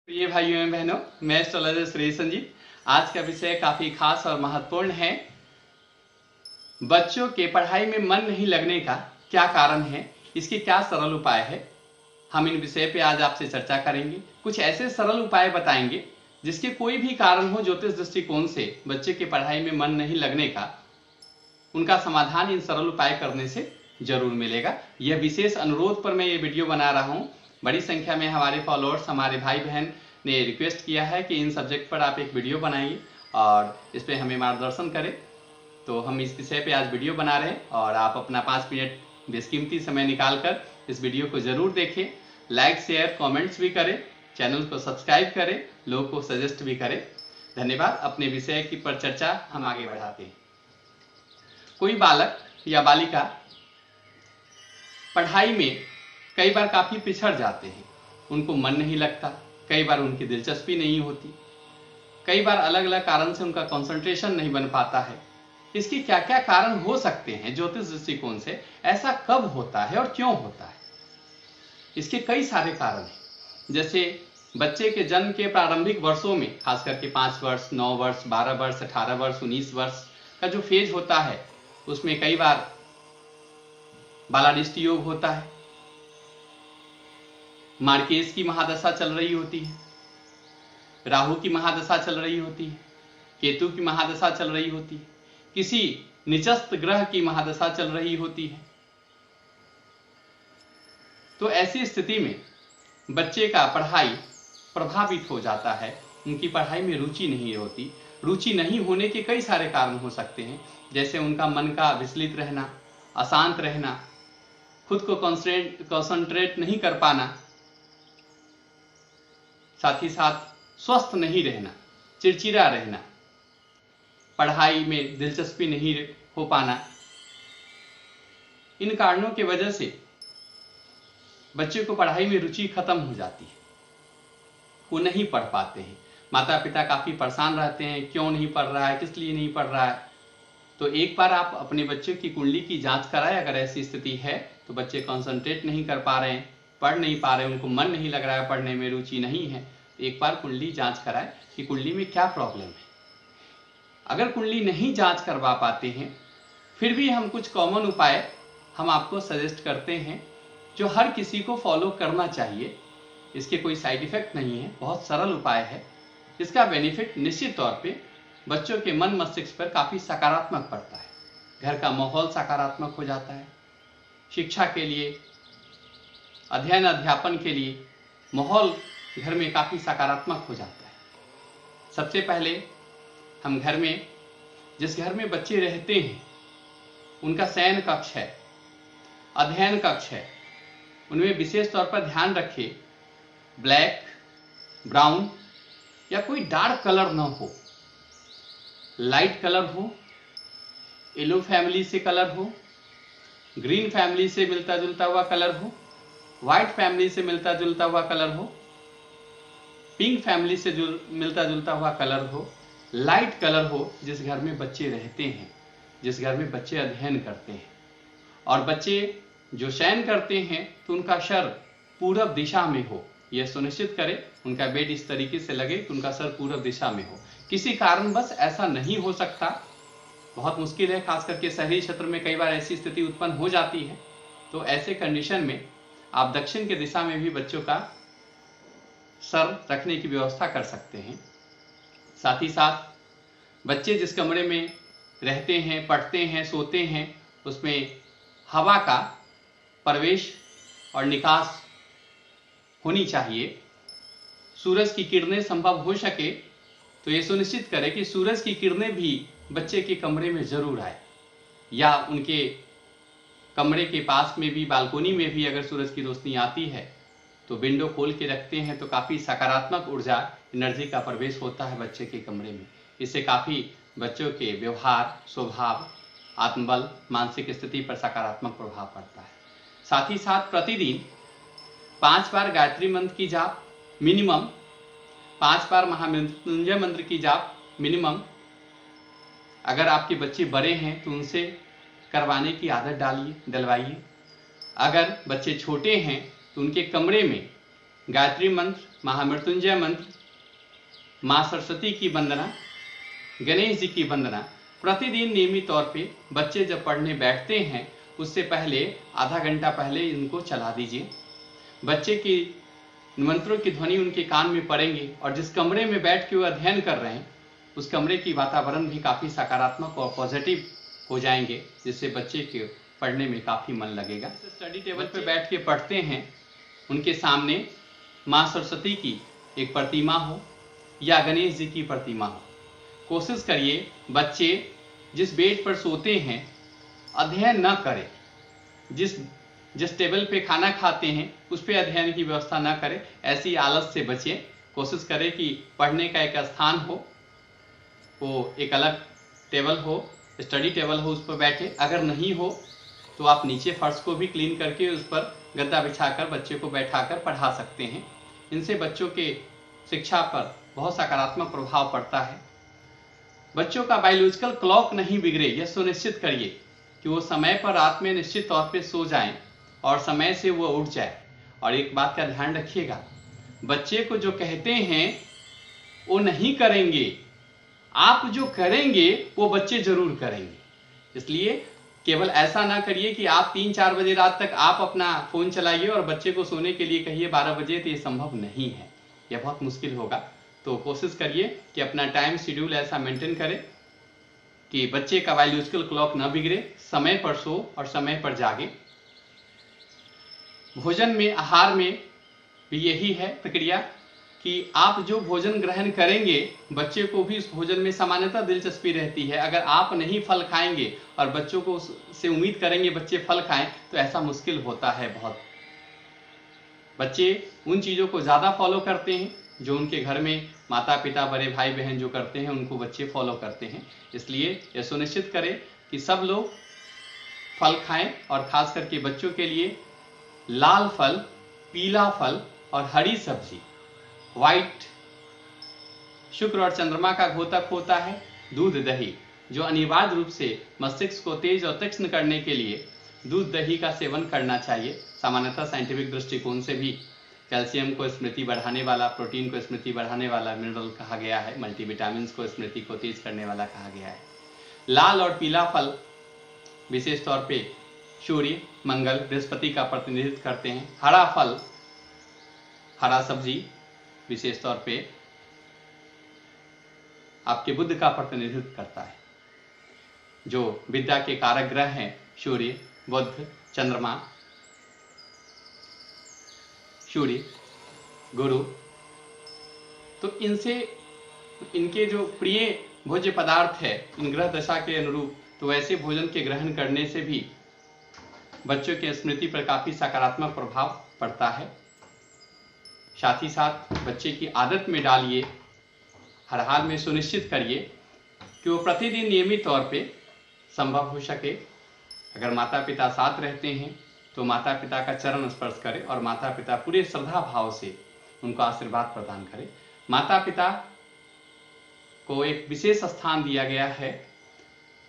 प्रिय भाइयों एवं बहनों, मैं एस्ट्रोलॉजर श्री संजीत। आज का विषय काफी खास और महत्वपूर्ण है। बच्चों के पढ़ाई में मन नहीं लगने का क्या कारण है, इसके क्या सरल उपाय है, हम इन विषय पे आज आपसे चर्चा करेंगे। कुछ ऐसे सरल उपाय बताएंगे जिसके कोई भी कारण हो ज्योतिष दृष्टिकोण से बच्चे के पढ़ाई में मन नहीं लगने का, उनका समाधान इन सरल उपाय करने से जरूर मिलेगा। यह विशेष अनुरोध पर मैं ये वीडियो बना रहा हूँ। बड़ी संख्या में हमारे फॉलोअर्स, हमारे भाई बहन ने रिक्वेस्ट किया है कि इन सब्जेक्ट पर आप एक वीडियो बनाइए और इस पर हमें मार्गदर्शन करें। तो हम इस विषय पे आज वीडियो बना रहे हैं और आप अपना 5 मिनट बेशकीमती समय निकालकर इस वीडियो को जरूर देखें, लाइक शेयर कमेंट्स भी करें, चैनल को सब्सक्राइब करें, लोगों को सजेस्ट भी करें। धन्यवाद। अपने विषय की पर चर्चा हम आगे बढ़ाते हैं। कोई बालक या बालिका पढ़ाई में कई बार काफी पिछड़ जाते हैं, उनको मन नहीं लगता, कई बार उनकी दिलचस्पी नहीं होती, कई बार अलग अलग कारण से उनका कंसंट्रेशन नहीं बन पाता है। इसके क्या क्या कारण हो सकते हैं ज्योतिष दृष्टिकोण से, ऐसा कब होता है और क्यों होता है? इसके कई सारे कारण हैं। जैसे बच्चे के जन्म के प्रारंभिक वर्षों में, खास करके 5 वर्ष, 9 वर्ष, 12 वर्ष, 18 वर्ष, 19 वर्ष का जो फेज होता है, उसमें कई बार बालादिष्ट योग होता है, मार्केज की महादशा चल रही होती है, राहु की महादशा चल रही होती है, केतु की महादशा चल रही होती है, किसी निचस्त ग्रह की महादशा चल रही होती है। तो ऐसी स्थिति में बच्चे का पढ़ाई प्रभावित हो जाता है, उनकी पढ़ाई में रुचि नहीं होती। रुचि नहीं होने के कई सारे कारण हो सकते हैं, जैसे उनका मन का विचलित रहना, अशांत रहना, खुद को कंसंट्रेट नहीं कर पाना, साथ ही साथ स्वस्थ नहीं रहना, चिड़चिड़ा रहना, पढ़ाई में दिलचस्पी नहीं हो पाना। इन कारणों की वजह से बच्चे को पढ़ाई में रुचि खत्म हो जाती है, वो नहीं पढ़ पाते हैं। माता पिता काफी परेशान रहते हैं, क्यों नहीं पढ़ रहा है, किस लिए नहीं पढ़ रहा है। तो एक बार आप अपने बच्चे की कुंडली की जांच कराएं। अगर ऐसी स्थिति है तो बच्चे कंसंट्रेट नहीं कर पा रहे हैं, पढ़ नहीं पा रहे हैं, उनको मन नहीं लग रहा है, पढ़ने में रुचि नहीं है, तो एक बार कुंडली जांच कराएं कि कुंडली में क्या प्रॉब्लम है। अगर कुंडली नहीं जांच करवा पाते हैं, फिर भी हम कुछ कॉमन उपाय हम आपको सजेस्ट करते हैं जो हर किसी को फॉलो करना चाहिए। इसके कोई साइड इफेक्ट नहीं है, बहुत सरल उपाय है। इसका बेनिफिट निश्चित तौर पे बच्चों के मन मस्तिष्क पर काफी सकारात्मक पड़ता है। घर का माहौल सकारात्मक हो जाता है, शिक्षा के लिए, अध्ययन अध्यापन के लिए माहौल घर में काफी सकारात्मक हो जाता है। सबसे पहले हम घर में, जिस घर में बच्चे रहते हैं, उनका शयन कक्ष है, अध्ययन कक्ष है, उनमें विशेष तौर पर ध्यान रखें ब्लैक, ब्राउन या कोई डार्क कलर ना हो, लाइट कलर हो, येलो फैमिली से कलर हो, ग्रीन फैमिली से मिलता जुलता हुआ कलर हो, व्हाइट फैमिली से मिलता जुलता हुआ कलर हो, पिंक फैमिली से मिलता जुलता हुआ कलर हो, लाइट कलर हो जिस घर में बच्चे रहते हैं, जिस घर में बच्चे अध्ययन करते हैं। और बच्चे जो शयन करते हैं तो उनका सर पूरब दिशा में हो, यह सुनिश्चित करें। उनका बेड इस तरीके से लगे कि उनका सर पूरब दिशा में हो। किसी कारणवश ऐसा नहीं हो सकता, बहुत मुश्किल है, खास करके शहरी क्षेत्र में कई बार ऐसी स्थिति उत्पन्न हो जाती है। तो ऐसे कंडीशन में आप दक्षिण की दिशा में भी बच्चों का सर रखने की व्यवस्था कर सकते हैं। साथ ही साथ बच्चे जिस कमरे में रहते हैं, पढ़ते हैं, सोते हैं, उसमें हवा का प्रवेश और निकास होनी चाहिए। सूरज की किरणें संभव हो सके तो ये सुनिश्चित करें कि सूरज की किरणें भी बच्चे के कमरे में जरूर आए, या उनके कमरे के पास में भी, बालकोनी में भी अगर सूरज की रोशनी आती है तो विंडो खोल के रखते हैं तो काफ़ी सकारात्मक ऊर्जा, एनर्जी का प्रवेश होता है बच्चे के कमरे में। इससे काफ़ी बच्चों के व्यवहार, स्वभाव, आत्मबल, मानसिक स्थिति पर सकारात्मक प्रभाव पड़ता है। साथ ही साथ प्रतिदिन 5 बार गायत्री मंत्र की जाप मिनिमम, 5 बार महामृत्युंजय मंत्र की जाप मिनिमम। अगर आपके बच्चे बड़े हैं तो उनसे करवाने की आदत डलवाइए। अगर बच्चे छोटे हैं तो उनके कमरे में गायत्री मंत्र महामृत्युंजय मंत्र, माँ सरस्वती की वंदना, गणेश जी की वंदना प्रतिदिन नियमित तौर पे बच्चे जब पढ़ने बैठते हैं उससे पहले आधा घंटा पहले इनको चला दीजिए। बच्चे की मंत्रों की ध्वनि उनके कान में पड़ेंगे और जिस कमरे में बैठ के वो अध्ययन कर रहे हैं उस कमरे की वातावरण भी काफ़ी सकारात्मक और पॉजिटिव हो जाएंगे, जिससे बच्चे के पढ़ने में काफ़ी मन लगेगा। स्टडी टेबल पर बैठ के पढ़ते हैं, उनके सामने माँ सरस्वती की एक प्रतिमा हो या गणेश जी की प्रतिमा हो। कोशिश करिए बच्चे जिस बेड पर सोते हैं अध्ययन न करें, जिस टेबल पे खाना खाते हैं उस पे अध्ययन की व्यवस्था न करें। ऐसी आलस से बचें। कोशिश करें कि पढ़ने का एक स्थान हो, वो एक अलग टेबल हो, स्टडी टेबल हो, उस पर बैठे। अगर नहीं हो तो आप नीचे फर्श को भी क्लीन करके उस पर गद्दा बिछाकर बच्चे को बैठाकर पढ़ा सकते हैं। इनसे बच्चों के शिक्षा पर बहुत सकारात्मक प्रभाव पड़ता है। बच्चों का बायोलॉजिकल क्लॉक नहीं बिगड़े, यह सुनिश्चित करिए कि वो समय पर रात में निश्चित तौर पे सो जाएं और समय से वो उठ जाए। और एक बात का ध्यान रखिएगा, बच्चे को जो कहते हैं वो नहीं करेंगे, आप जो करेंगे वो बच्चे जरूर करेंगे। इसलिए केवल ऐसा ना करिए कि आप 3-4 बजे रात तक आप अपना फोन चलाइए और बच्चे को सोने के लिए कहिए 12 बजे, तो ये संभव नहीं है, यह बहुत मुश्किल होगा। तो कोशिश करिए कि अपना टाइम शेड्यूल ऐसा मेंटेन करें कि बच्चे का बायोलॉजिकल क्लॉक न बिगड़े, समय पर सो और समय पर जागे। भोजन में, आहार में भी यही है प्रक्रिया कि आप जो भोजन ग्रहण करेंगे बच्चे को भी उस भोजन में सामान्यतः दिलचस्पी रहती है। अगर आप नहीं फल खाएंगे और बच्चों को से उम्मीद करेंगे बच्चे फल खाएं तो ऐसा मुश्किल होता है बहुत। बच्चे उन चीज़ों को ज़्यादा फॉलो करते हैं जो उनके घर में माता पिता, बड़े भाई बहन जो करते हैं उनको बच्चे फॉलो करते हैं। इसलिए यह सुनिश्चित करें कि सब लोग फल खाएं और खास करके बच्चों के लिए लाल फल, पीला फल और हरी सब्जी, व्हाइट, शुक्र और चंद्रमा का घोतक होता है दूध दही, जो अनिवार्य रूप से मस्तिष्क को तेज और तीक्ष्ण करने के लिए दूध दही का सेवन करना चाहिए। सामान्यतः साइंटिफिक दृष्टिकोण से भी कैल्शियम को स्मृति बढ़ाने वाला, प्रोटीन को स्मृति बढ़ाने वाला मिनरल कहा गया है, मल्टीविटामिन को स्मृति को तेज करने वाला कहा गया है। लाल और पीला फल विशेष तौर पे सूर्य, मंगल, बृहस्पति का प्रतिनिधित्व करते हैं। हरा फल, हरा सब्जी विशेष तौर पे आपके बुध का प्रतिनिधित्व करता है। जो विद्या के कारक ग्रह हैं सूर्य, बुध, चंद्रमा, सूर्य, गुरु, तो इनके जो प्रिय भोज्य पदार्थ है इन ग्रह दशा के अनुरूप, तो ऐसे भोजन के ग्रहण करने से भी बच्चों के स्मृति पर काफी सकारात्मक प्रभाव पड़ता है। साथ ही साथ बच्चे की आदत में डालिए, हर हाल में सुनिश्चित करिए कि वो प्रतिदिन नियमित तौर पे संभव हो सके। अगर माता पिता साथ रहते हैं तो माता पिता का चरण स्पर्श करें और माता पिता पूरे श्रद्धा भाव से उनको आशीर्वाद प्रदान करें। माता पिता को एक विशेष स्थान दिया गया है।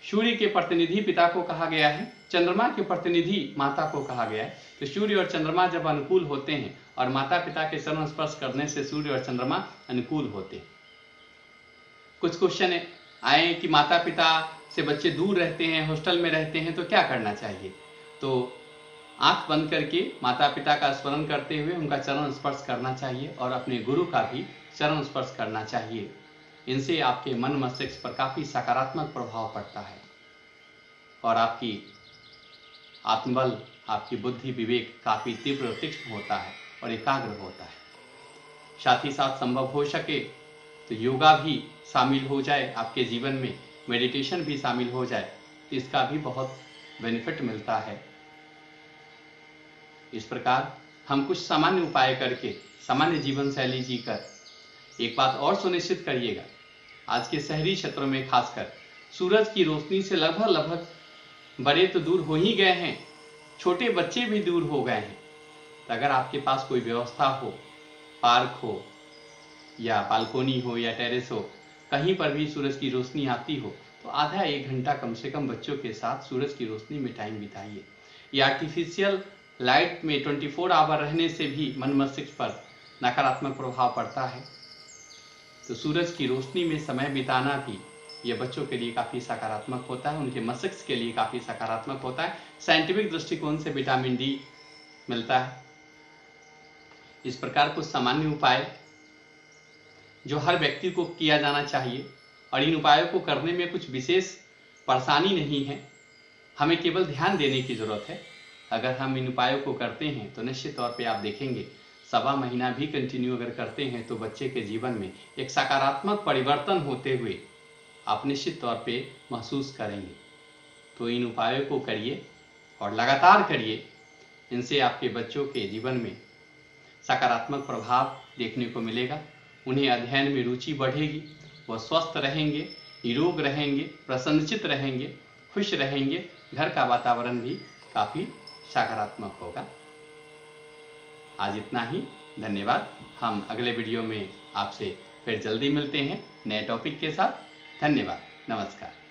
सूर्य के प्रतिनिधि पिता को कहा गया है, चंद्रमा के प्रतिनिधि माता को कहा गया है। तो सूर्य और चंद्रमा जब अनुकूल होते हैं और माता पिता के चरण स्पर्श करने से सूर्य और चंद्रमा अनुकूल होते हैं। कुछ क्वेश्चन आए कि माता पिता से बच्चे दूर रहते हैं, हॉस्टल में रहते हैं, तो क्या करना चाहिए? तो आंख बंद करके माता पिता का स्मरण करते हुए उनका चरण स्पर्श करना चाहिए और अपने गुरु का भी चरण स्पर्श करना चाहिए। इनसे आपके मन मस्तिष्क पर काफी सकारात्मक प्रभाव पड़ता है और आपकी आत्मबल, आपकी बुद्धि, विवेक काफी तीव्र, तीक्ष्ण होता है और एकाग्र होता है। साथ ही साथ संभव हो सके तो योगा भी शामिल हो जाए आपके जीवन में, मेडिटेशन भी शामिल हो जाए, तो इसका भी बहुत बेनिफिट मिलता है। इस प्रकार हम कुछ सामान्य उपाय करके सामान्य जीवन शैली जीकर एक बात और सुनिश्चित करिएगा, आज के शहरी क्षेत्रों में खासकर सूरज की रोशनी से लगभग बड़े तो दूर हो ही गए हैं, छोटे बच्चे भी दूर हो गए हैं। तो अगर आपके पास कोई व्यवस्था हो, पार्क हो या बालकोनी हो या टेरेस हो, कहीं पर भी सूरज की रोशनी आती हो, तो आधा 1 घंटा कम से कम बच्चों के साथ सूरज की रोशनी में टाइम बिताइए। ये आर्टिफिशियल लाइट में 24 आवर रहने से भी मन मस्तिष्क पर नकारात्मक प्रभाव पड़ता है। तो सूरज की रोशनी में समय बिताना भी ये बच्चों के लिए काफ़ी सकारात्मक होता है, उनके मस्तिष्क के लिए काफ़ी सकारात्मक होता है। साइंटिफिक दृष्टिकोण से विटामिन डी मिलता है। इस प्रकार कुछ सामान्य उपाय जो हर व्यक्ति को किया जाना चाहिए, और इन उपायों को करने में कुछ विशेष परेशानी नहीं है, हमें केवल ध्यान देने की ज़रूरत है। अगर हम इन उपायों को करते हैं तो निश्चित तौर पे आप देखेंगे 1.25 महीना भी कंटिन्यू अगर करते हैं तो बच्चे के जीवन में एक सकारात्मक परिवर्तन होते हुए आप निश्चित तौर पे महसूस करेंगे। तो इन उपायों को करिए और लगातार करिए, इनसे आपके बच्चों के जीवन में सकारात्मक प्रभाव देखने को मिलेगा। उन्हें अध्ययन में रुचि बढ़ेगी, वह स्वस्थ रहेंगे, निरोग रहेंगे, प्रसन्नचित रहेंगे, खुश रहेंगे, घर का वातावरण भी काफ़ी सकारात्मक होगा। आज इतना ही, धन्यवाद। हम अगले वीडियो में आपसे फिर जल्दी मिलते हैं नए टॉपिक के साथ। धन्यवाद, नमस्कार।